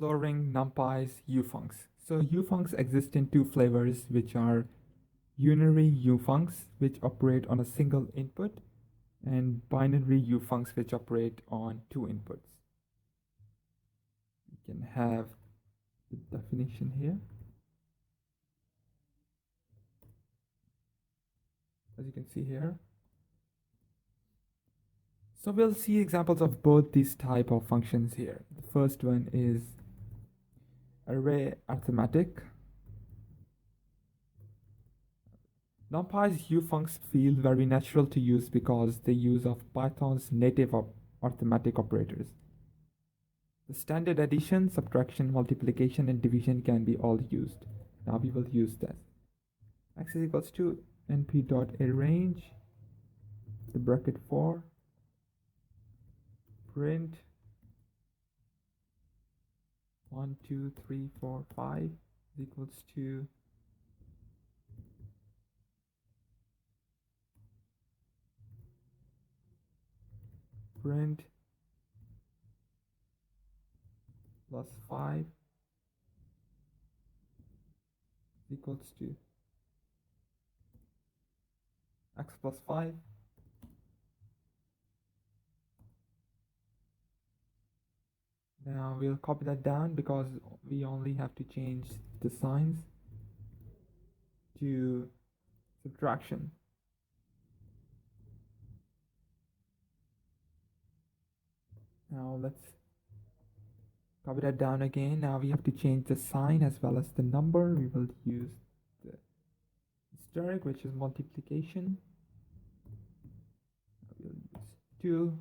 exploring NumPy's ufuncs. So ufuncs exist in two flavors, which are unary ufuncs, which operate on a single input, and binary ufuncs, which operate on two inputs. We can have the definition here. As you can see here. So we'll see examples of both these type of functions here. The first one is array arithmetic. NumPy's ufuncs feel very natural to use because they use of Python's native arithmetic operators. The standard addition, subtraction, multiplication, and division can be all used. Now we will use that. X is equals to np.arange, the bracket 4, print 1, 2, 3, 4, 5 is equals to print plus 5 equals to x plus 5. Now we'll copy that down because we only have to change the signs to subtraction. Now let's copy that down again. Now we have to change the sign as well as the number. We will use the asterisk, which is multiplication. We'll use 2.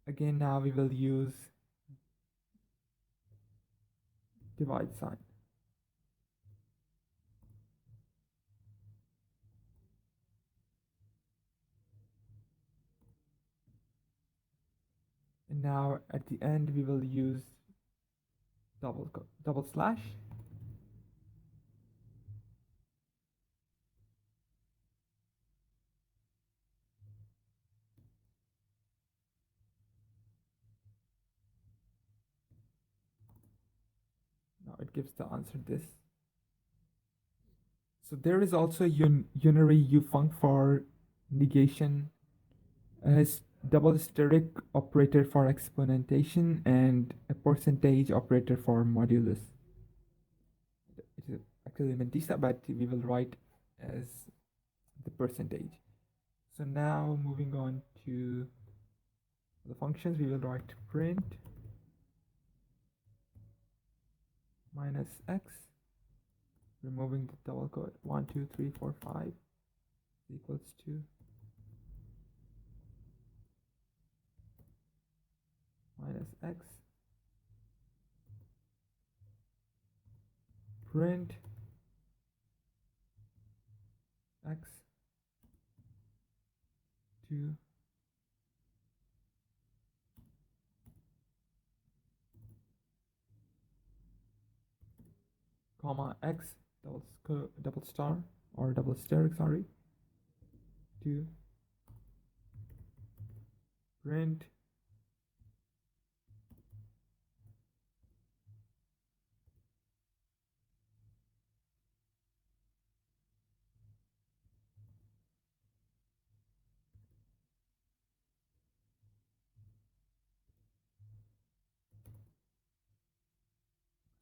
Again, now we will use divide sign. And now at the end we will use double slash. Now it gives the answer this. So there is also a unary ufunc for negation, as double asterisk operator for exponentation, and a percentage operator for modulus. It is actually Mentisa, but we will write as the percentage. So now moving on to the functions, we will write print minus x, removing the double quote, 1, 2, 3, 4, 5 equals to minus x, print x 2 comma x double star or double asterisk, sorry, 2 print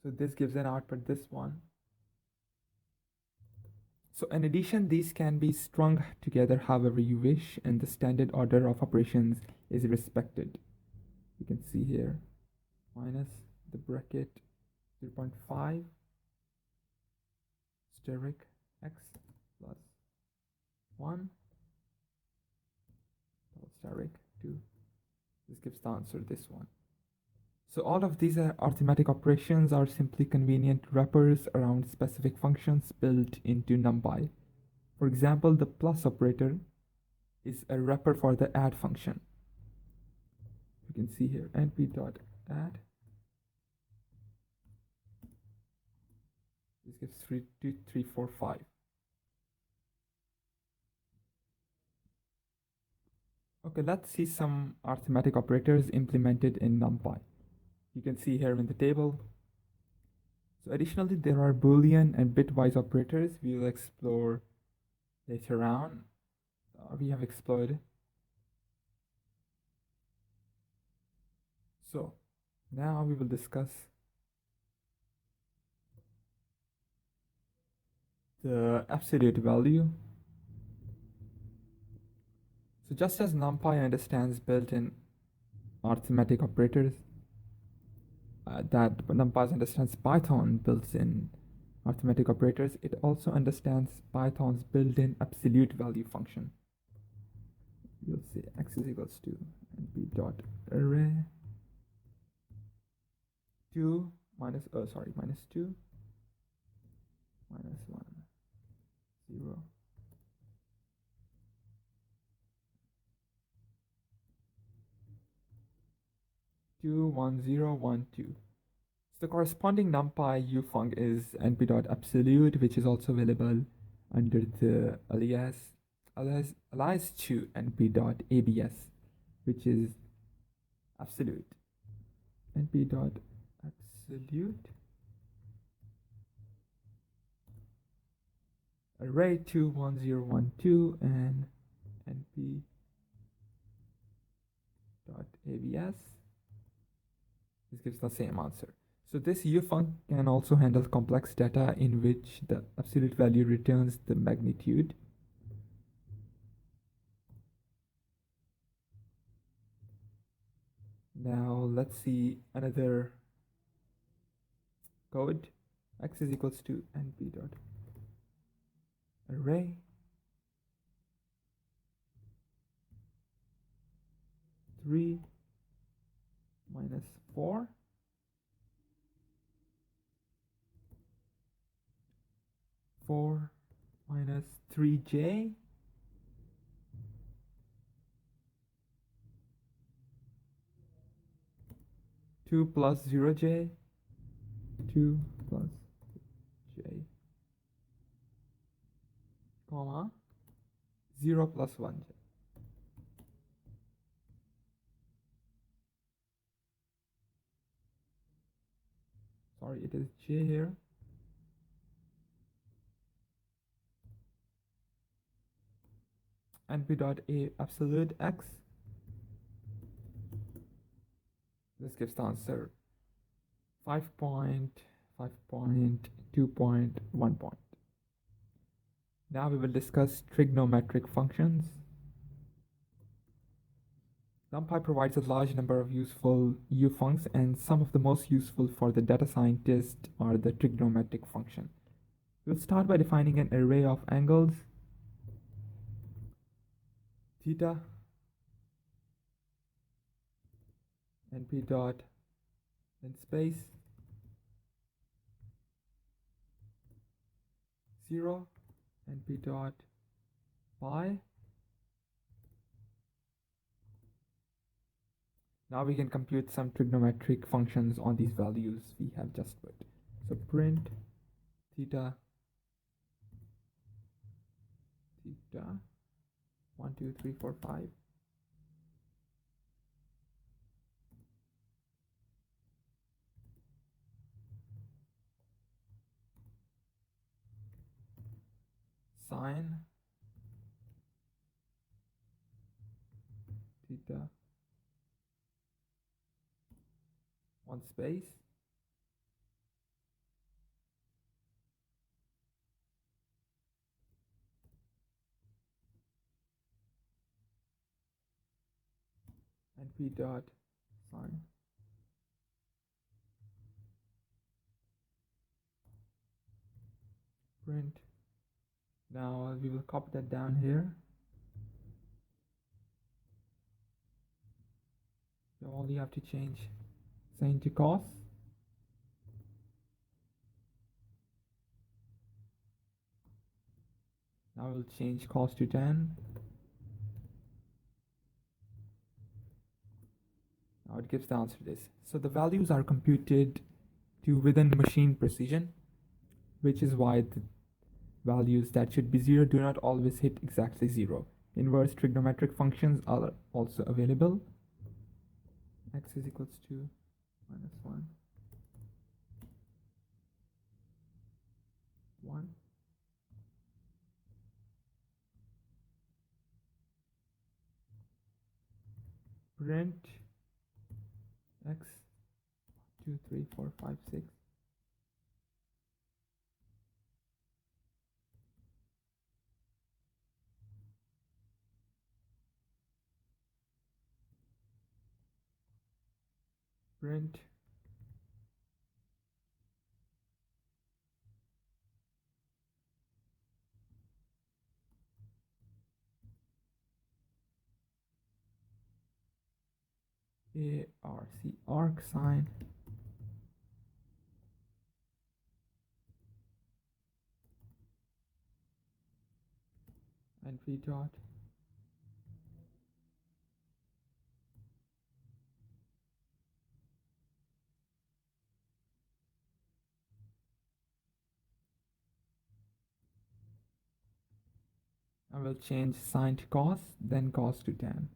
so this gives an output, this one. So in addition, these can be strung together however you wish, and the standard order of operations is respected. You can see here minus the bracket 0.5 asterisk x plus 1 asterisk 2. This gives the answer, this one. So all of these arithmetic operations are simply convenient wrappers around specific functions built into NumPy. For example, the plus operator is a wrapper for the add function. You can see here np.add. This gives 3, 2, 3, 4, 5. Okay, let's see some arithmetic operators implemented in NumPy. You can see here in the table. So additionally, there are Boolean and bitwise operators we will explore later on. We have explored. So now we will discuss the absolute value. So just as NumPy understands built-in arithmetic operators, that NumPy understands Python built-in arithmetic operators, it also understands Python's built-in absolute value function. You'll see x is equals to np dot array 2 minus 2 minus 1 0 2 1 0 1 2. So the corresponding NumPy ufunc is np.absolute, which is also available under the alias to np.abs, which is absolute. np.absolute array 2 1 0 1 2 and np.abs. This gives the same answer. So this ufunc can also handle complex data in which the absolute value returns the magnitude. Now let's see another code. X is equals to np dot array 3 minus 4 4 minus 3j 2 plus 0j 2 plus j comma 0 plus 1j. Sorry, it is j here. np.a absolute x. This gives the answer 5.2.1. Now we will discuss trigonometric functions. NumPy provides a large number of useful ufuncs, and some of the most useful for the data scientist are the trigonometric function. We'll start by defining an array of angles theta np dot in space 0 np dot pi. Now we can compute some trigonometric functions on these values we have just put. So print theta 1 2 3 4 5 sine theta 1 space np dot sine print. Now we will copy that down here. You only have to change sine to cos. Now we'll change cos to tan. Now it gives the answer to this. So the values are computed to within machine precision, which is why the values that should be 0 do not always hit exactly 0. Inverse trigonometric functions are also available. X is equals to minus 1, 1. Print x 2, 3, 4, 5, 6. Print arc sine and v dot I will change sine to cos, then cos to tan.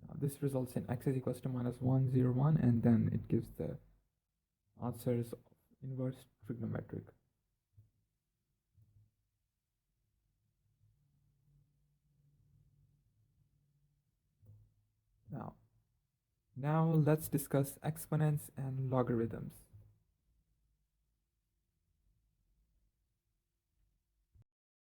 Now this results in x is equals to minus 1, 0, 1, and then it gives the answers of inverse trigonometric. Now let's discuss exponents and logarithms.